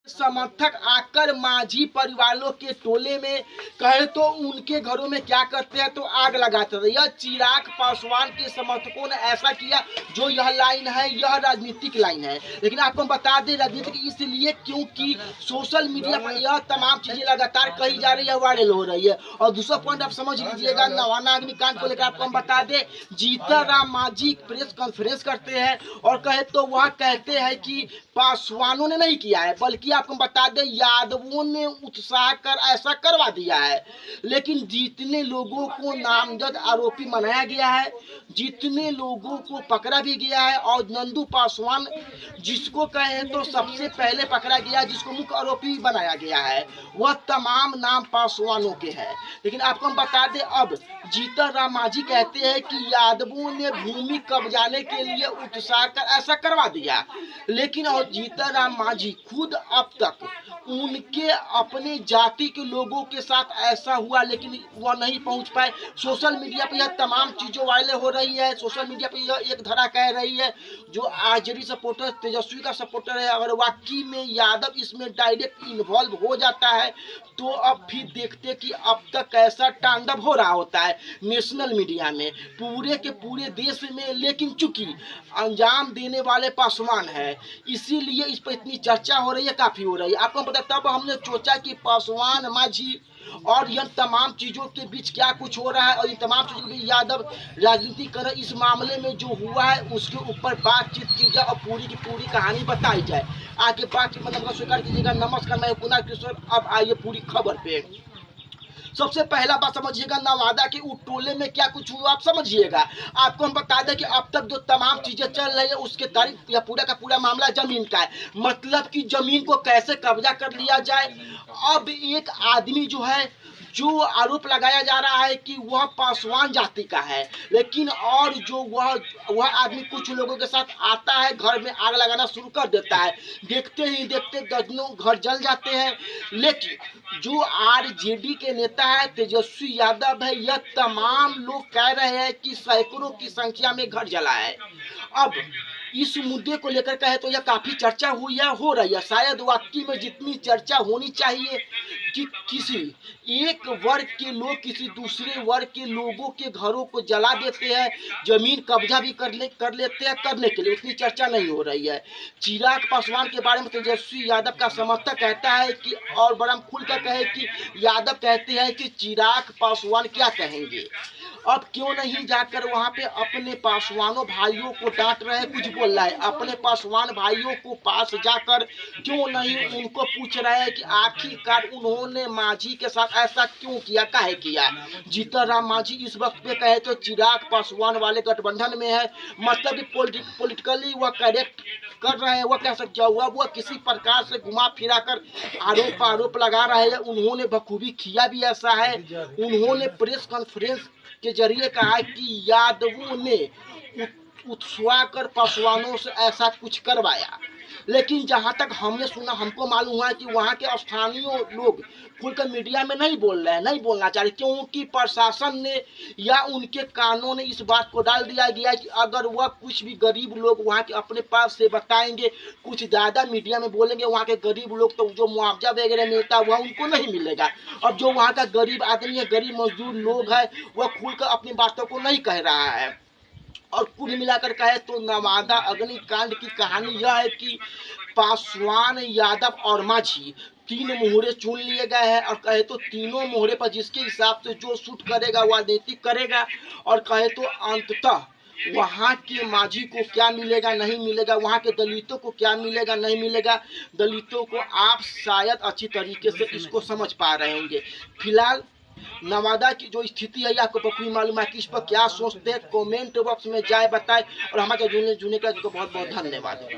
समर्थक आकर मांझी परिवारों के टोले में कहे तो उनके घरों में क्या करते हैं तो आग लगाते थे। यह चिराग पासवान के समर्थकों ने ऐसा किया। जो यह लाइन है यह राजनीतिक लाइन है, लेकिन आपको बता दें राजनीतिक इसलिए क्योंकि सोशल मीडिया पर यह तमाम चीजें लगातार कही जा रही है, वायरल हो रही है। और दूसरा पॉइंट आप समझ लीजिएगा, नवाना अग्निकांड को लेकर आपको हम बता दें, जीतन राम मांझी प्रेस कॉन्फ्रेंस करते हैं और कहे तो वह कहते हैं कि पासवानों ने नहीं किया है, बल्कि आपको बता दें यादवों ने उत्साह कर ऐसा करवा दिया है। लेकिन जितने लोगों को नामजद आरोपी बनाया गया है, जितने लोगों को पकड़ा भी गया है, और नंदू पासवान जिसको कहे तो सबसे पहले पकड़ा गया, जिसको मुख्य आरोपी बनाया गया है, वह तमाम नाम पासवानों के हैं। लेकिन आपको हम बता दें, अब जीतन राम मांझी कहते हैं कि यादवों ने भूमि कब्जाने के लिए उत्साह कर ऐसा करवा दिया। लेकिन और जीतन राम मांझी खुद अब तक उनके अपने जाति के लोगों के साथ ऐसा हुआ, लेकिन वह नहीं पहुंच पाए। सोशल मीडिया पर यह तमाम चीज़ों वायरल हो रही है। सोशल मीडिया पर यह एक धारा कह रही है, जो आरजेडी सपोर्टर तेजस्वी का सपोर्टर है, अगर वाकई में यादव इसमें डायरेक्ट इन्वॉल्व हो जाता है तो अब फिर देखते कि अब तक कैसा तांडव हो रहा होता है नेशनल मीडिया में, पूरे के पूरे देश में। लेकिन चूंकि अंजाम देने वाले पासवान है, इसीलिए इस पर इतनी चर्चा हो रही है, काफ़ी हो रही है। आपको पता, तब हमने सोचा कि पासवान मांझी और यह तमाम चीज़ों के बीच क्या कुछ हो रहा है, और इन तमाम चीज़ों के बीच यादव राजनीति कर इस मामले में जो हुआ है उसके ऊपर बातचीत की जाए और पूरी की पूरी कहानी बताई जाए। आगे बातचीत मतलब स्वीकार कीजिएगा। नमस्कार, मैं कुणाल किशोर। अब आइए पूरी खबर पे। सबसे पहला बात समझिएगा, नवादा के उस टोले में क्या कुछ हुआ आप समझिएगा। आपको हम बता दें कि अब तक जो तमाम चीजें चल रही है उसके तारीख या पूरा का पूरा मामला जमीन का है, मतलब कि जमीन को कैसे कब्जा कर लिया जाए। अब एक आदमी जो है, जो आरोप लगाया जा रहा है कि वह पासवान जाति का है, लेकिन और जो वह आदमी कुछ लोगों के साथ आता है, घर में आग लगाना शुरू कर देता है। देखते ही देखते दर्जनों घर जल जाते हैं। लेकिन जो आरजेडी के नेता है तेजस्वी यादव है, यह तमाम लोग कह रहे हैं कि सैकड़ों की संख्या में घर जला है। अब इस मुद्दे को लेकर कहे तो यह काफी चर्चा हुई है, हो रही है। शायद वाकई में जितनी चर्चा होनी चाहिए कि किसी एक वर्ग के लोग किसी दूसरे वर्ग के लोगों के घरों को जला देते हैं, जमीन कब्जा भी कर लेते हैं, करने के लिए उतनी चर्चा नहीं हो रही है। चिराग पासवान के बारे में तेजस्वी यादव का समर्थक कहता है कि, और बड़ा खुल कर कहे कि यादव कहते हैं कि चिराग पासवान क्या कहेंगे। अब क्यों नहीं जाकर वहां पे अपने पासवानों भाइयों को डांट रहे हैं, कुछ बोल रहा है, अपने पासवान भाइयों को पास जाकर क्यों नहीं उनको पूछ रहे हैं कि आखिरकार उन्होंने मांझी के साथ ऐसा क्यों किया, काहे किया। जीतन राम मांझी इस वक्त पे कहे तो चिराग पासवान वाले गठबंधन में है, मतलब पॉलिटिकली वह करेक्ट कर रहे हैं। वह कह सकते हुआ वह किसी प्रकार से घुमा फिरा कर आरोप लगा रहे हैं। उन्होंने बखूबी किया भी ऐसा है। उन्होंने प्रेस कॉन्फ्रेंस के जरिए कहा कि यादवों ने उत्सवा कर पासवानों से ऐसा कुछ करवाया। लेकिन जहां तक हमने सुना, हमको मालूम हुआ कि वहां के स्थानीय लोग खुलकर मीडिया में नहीं बोल रहे हैं, नहीं बोलना चाह रहे, क्योंकि प्रशासन ने या उनके कानून ने इस बात को डाल दिया गया कि अगर वह कुछ भी गरीब लोग वहां के अपने पास से बताएंगे, कुछ ज़्यादा मीडिया में बोलेंगे, वहां के गरीब लोग तो जो मुआवजा वगैरह मिलता है वह उनको नहीं मिलेगा। अब जो वहाँ का गरीब आदमी है, गरीब मजदूर लोग है, वह खुलकर अपनी बातों को नहीं कह रहा है। और कुल मिलाकर कहे तो नवादा अग्निकांड की कहानी यह है कि पासवान, यादव और मांझी तीन मोहरे चुन लिए गए हैं, और कहे तो तीनों मोहरे पर जिसके हिसाब से जो सूट करेगा वह राजनीति करेगा। और कहे तो अंततः वहाँ के मांझी को क्या मिलेगा, नहीं मिलेगा, वहाँ के दलितों को क्या मिलेगा, नहीं मिलेगा, दलितों को आप शायद अच्छी तरीके से इसको समझ पा रहे होंगे। फिलहाल नवादा की जो स्थिति है आपको बखूबी मालूम है कि इस पर क्या सोचते हैं, कमेंट बॉक्स में जाए बताएं। और हमारे जुड़ने का बहुत बहुत धन्यवाद।